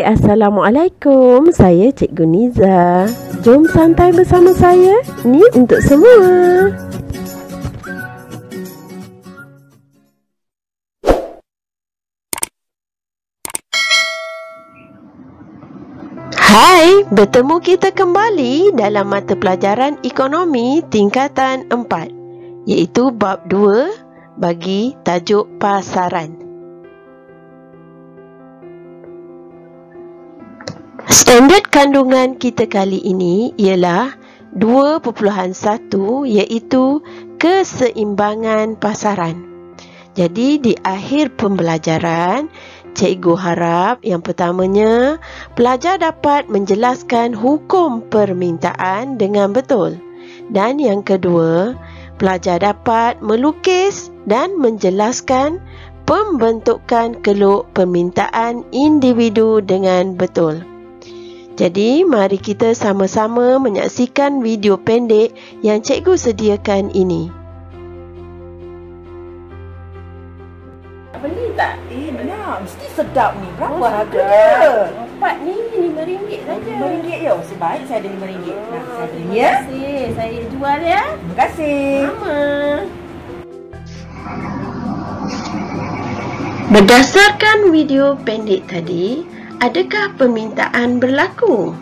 Hai, Assalamualaikum. Saya Cikgu Niza. Jom santai bersama saya. Ni untuk semua. Hai, bertemu kita kembali dalam mata pelajaran ekonomi tingkatan 4, iaitu bab 2 bagi tajuk pasaran. Standard kandungan kita kali ini ialah 2.1, iaitu keseimbangan pasaran. Jadi di akhir pembelajaran, cikgu harap yang pertamanya pelajar dapat menjelaskan hukum permintaan dengan betul. Dan yang kedua, pelajar dapat melukis dan menjelaskan pembentukan keluk permintaan individu dengan betul. Jadi, mari kita sama-sama menyaksikan video pendek yang cikgu sediakan ini. Beli tak? Benar, mesti sedap ni. Berapa harga Sedap. dia? Empat ni RM5 saja. RM5 ya? Sebaik saya ada RM5. Nah, saya beli Terima ya. kasih. Saya jual ya. Terima kasih. Sama. Berdasarkan video pendek tadi, adakah permintaan berlaku?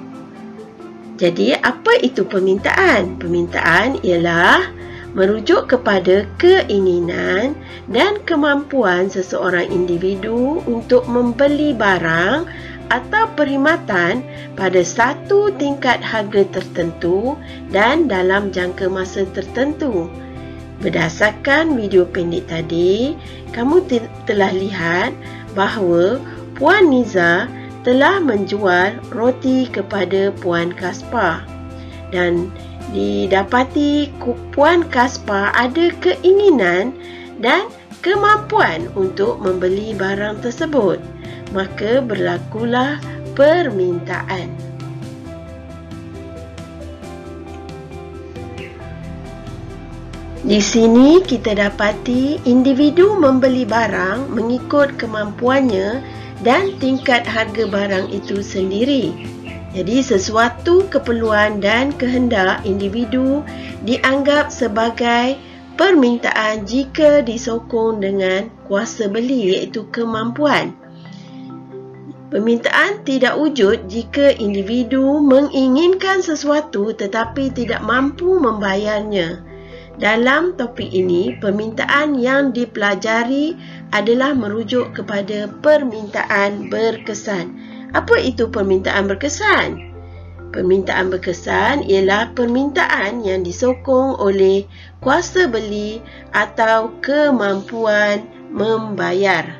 Jadi, apa itu permintaan? Permintaan ialah merujuk kepada keinginan dan kemampuan seseorang individu untuk membeli barang atau perkhidmatan pada satu tingkat harga tertentu dan dalam jangka masa tertentu. Berdasarkan video pendek tadi, kamu telah lihat bahawa Puan Niza telah menjual roti kepada Puan Kaspar dan didapati Puan Kaspar ada keinginan dan kemampuan untuk membeli barang tersebut, maka berlakulah permintaan. Di sini kita dapati individu membeli barang mengikut kemampuannya dan tingkat harga barang itu sendiri. Jadi sesuatu keperluan dan kehendak individu dianggap sebagai permintaan jika disokong dengan kuasa beli, iaitu kemampuan. Permintaan tidak wujud jika individu menginginkan sesuatu tetapi tidak mampu membayarnya. Dalam topik ini, permintaan yang dipelajari adalah merujuk kepada permintaan berkesan. Apa itu permintaan berkesan? Permintaan berkesan ialah permintaan yang disokong oleh kuasa beli atau kemampuan membayar.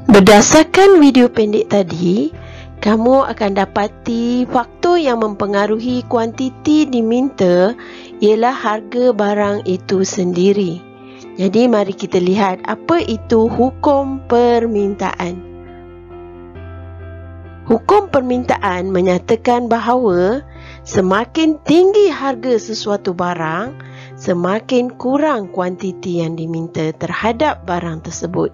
Berdasarkan video pendek tadi, kamu akan dapati faktor yang mempengaruhi kuantiti diminta ialah harga barang itu sendiri. Jadi mari kita lihat apa itu hukum permintaan. Hukum permintaan menyatakan bahawa semakin tinggi harga sesuatu barang, semakin kurang kuantiti yang diminta terhadap barang tersebut.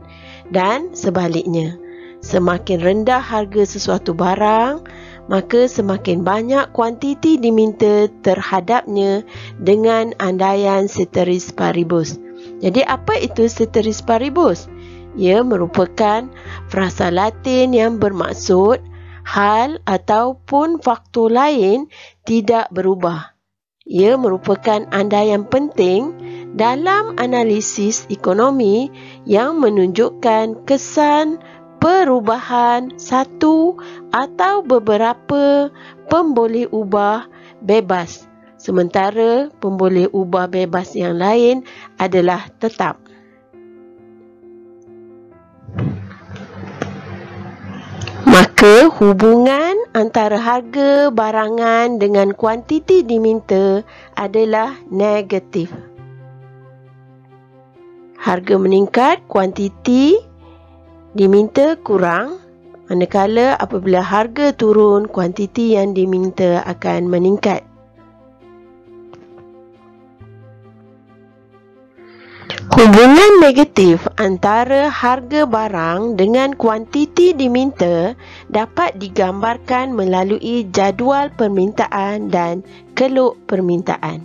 Dan sebaliknya, semakin rendah harga sesuatu barang, maka semakin banyak kuantiti diminta terhadapnya dengan andaian ceteris paribus. Jadi apa itu ceteris paribus? Ia merupakan frasa Latin yang bermaksud hal ataupun faktor lain tidak berubah. Ia merupakan andaian penting dalam analisis ekonomi yang menunjukkan kesan perubahan satu atau beberapa pemboleh ubah bebas, sementara pemboleh ubah bebas yang lain adalah tetap. Maka hubungan antara harga barangan dengan kuantiti diminta adalah negatif. Harga meningkat, kuantiti diminta kurang, manakala apabila harga turun, kuantiti yang diminta akan meningkat. Hubungan negatif antara harga barang dengan kuantiti diminta dapat digambarkan melalui jadual permintaan dan keluk permintaan.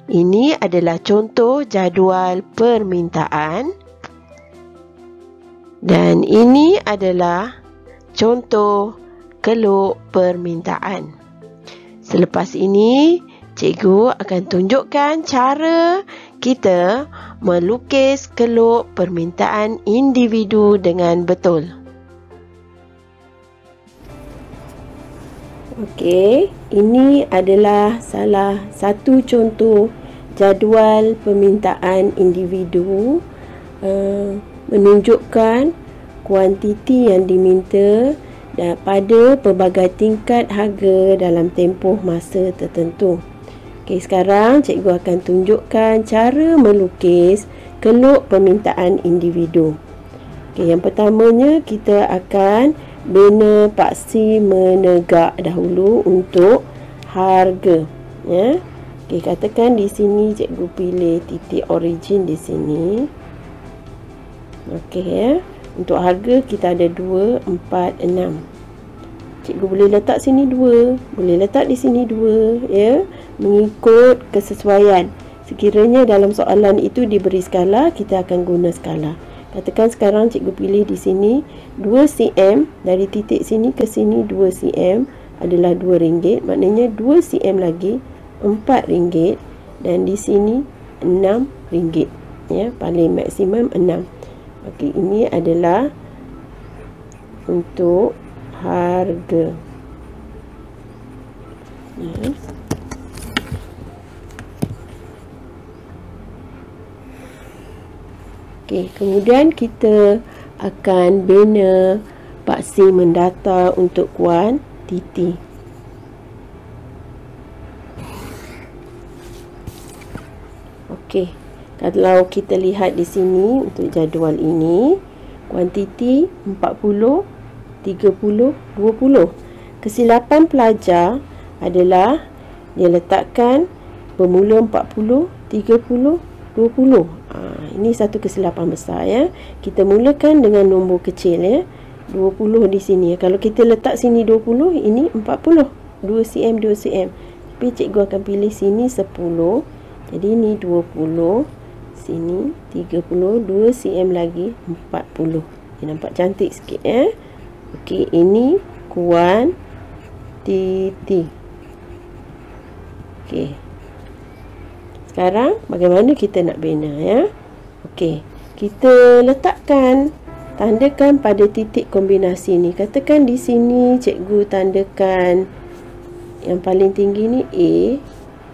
Ini adalah contoh jadual permintaan dan ini adalah contoh keluk permintaan. Selepas ini, cikgu akan tunjukkan cara kita melukis keluk permintaan individu dengan betul. Okey, ini adalah salah satu contoh jadual permintaan individu menunjukkan kuantiti yang diminta pada pelbagai tingkat harga dalam tempoh masa tertentu. Okey, sekarang cikgu akan tunjukkan cara melukis keluk permintaan individu. Okey, yang pertamanya kita akan bina paksi menegak dahulu untuk harga. Ya. Okey, katakan di sini cikgu pilih titik origin di sini. Okey ya. Untuk harga kita ada 2, 4, 6. Cikgu boleh letak sini 2, boleh letak di sini 2, ya, mengikut kesesuaian. Sekiranya dalam soalan itu diberi skala, kita akan guna skala. Katakan sekarang cikgu pilih di sini 2 cm, dari titik sini ke sini 2 cm adalah RM2, maknanya 2 cm lagi RM4 dan di sini RM6, ya, paling maksimum 6. Okey, ini adalah untuk harga. Okey, kemudian kita akan bina paksi mendata untuk kuantiti. Okey, kalau kita lihat di sini untuk jadual ini, kuantiti 40, 30, 20. Kesilapan pelajar adalah dia letakkan bermula 40, 30, 20. Ini satu kesilapan besar, ya. Kita mulakan dengan nombor kecil, ya. 20 di sini. Kalau kita letak sini 20, ini 40. 2 cm, 2 cm. Tapi cikgu akan pilih sini 10. Jadi ini 20. Sini 30, 2 cm lagi 40. Dia nampak cantik sikit, ya. Okey, ini kuantiti. Okey. Sekarang bagaimana kita nak bina, ya? Okey, kita letakkan, tandakan pada titik kombinasi ni. Katakan di sini cikgu tandakan yang paling tinggi ni A,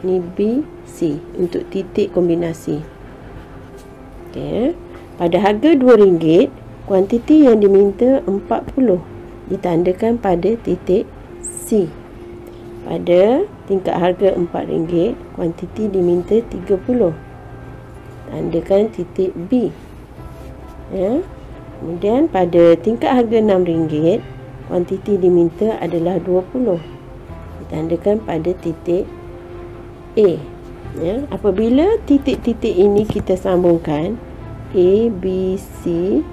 ni B, C untuk titik kombinasi. Okey, pada harga RM2, kuantiti yang diminta 40 ditandakan pada titik C. Pada tingkat harga RM4, kuantiti diminta 30. Tandakan titik B. Ya. Kemudian pada tingkat harga RM6, kuantiti diminta adalah 20. Ditandakan pada titik A. Ya. Apabila titik-titik ini kita sambungkan A, B, C,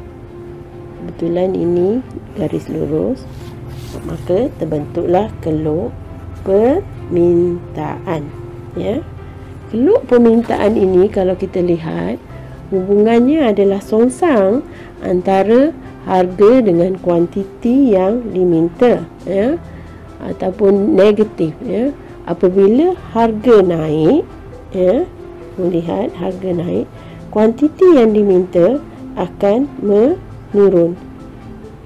kebetulan ini garis lurus, maka terbentuklah keluk permintaan. Ya. Keluk permintaan ini kalau kita lihat, hubungannya adalah songsang antara harga dengan kuantiti yang diminta, ya, ataupun negatif, ya. Apabila harga naik, ya, melihat harga naik, kuantiti yang diminta akan menurun.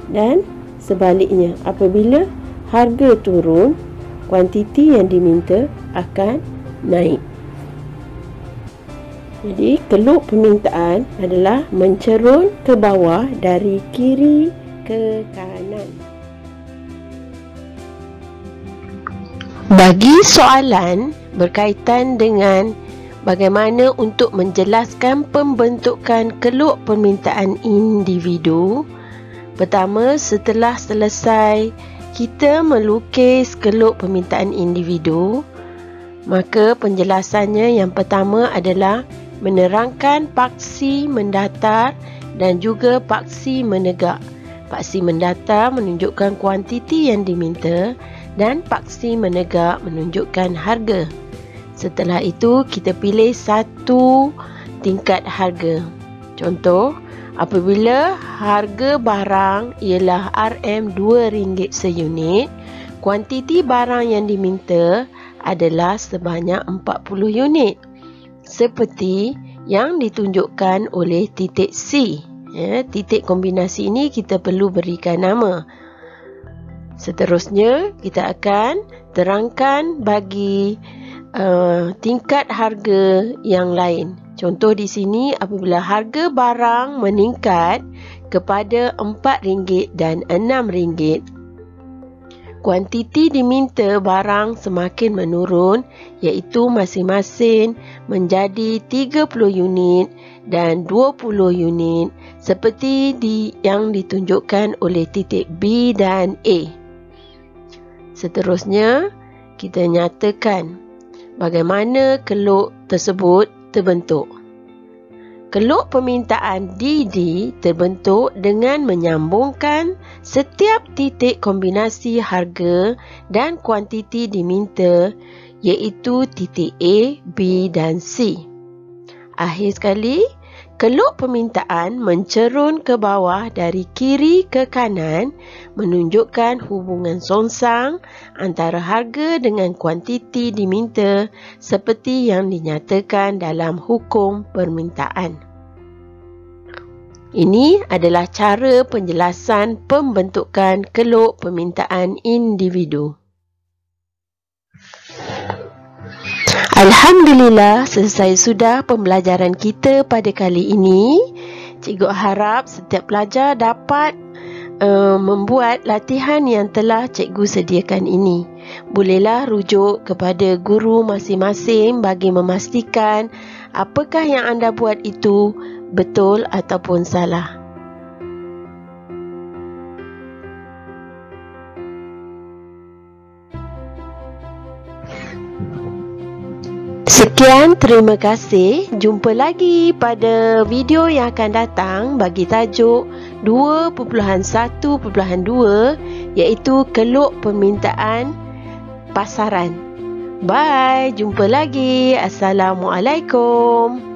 Dan sebaliknya, apabila harga turun, kuantiti yang diminta akan naik. Jadi, keluk permintaan adalah mencerun ke bawah dari kiri ke kanan. Bagi soalan berkaitan dengan bagaimana untuk menjelaskan pembentukan keluk permintaan individu, pertama, setelah selesai kita melukis keluk permintaan individu, maka penjelasannya yang pertama adalah menerangkan paksi mendatar dan juga paksi menegak. Paksi mendatar menunjukkan kuantiti yang diminta dan paksi menegak menunjukkan harga. Setelah itu, kita pilih satu tingkat harga. Contoh, apabila harga barang ialah RM2 seunit, kuantiti barang yang diminta adalah sebanyak 40 unit. Seperti yang ditunjukkan oleh titik C. Titik kombinasi ini kita perlu berikan nama. Seterusnya, kita akan terangkan bagi tingkat harga yang lain. Contoh di sini, apabila harga barang meningkat kepada RM4 dan RM6, kuantiti diminta barang semakin menurun, iaitu masing-masing menjadi 30 unit dan 20 unit seperti yang ditunjukkan oleh titik B dan A. Seterusnya, kita nyatakan bagaimana keluk tersebut terbentuk. Keluk permintaan DD terbentuk dengan menyambungkan setiap titik kombinasi harga dan kuantiti diminta, iaitu titik A, B dan C. Akhir sekali, keluk permintaan mencerun ke bawah dari kiri ke kanan menunjukkan hubungan songsang antara harga dengan kuantiti diminta seperti yang dinyatakan dalam hukum permintaan. Ini adalah cara penjelasan pembentukan keluk permintaan individu. Alhamdulillah, selesai sudah pembelajaran kita pada kali ini. Cikgu harap setiap pelajar dapat membuat latihan yang telah cikgu sediakan ini. Bolehlah rujuk kepada guru masing-masing bagi memastikan apakah yang anda buat itu betul ataupun salah. Sekian, terima kasih. Jumpa lagi pada video yang akan datang bagi tajuk 2.1.2 iaitu keluk permintaan pasaran. Bye, jumpa lagi. Assalamualaikum.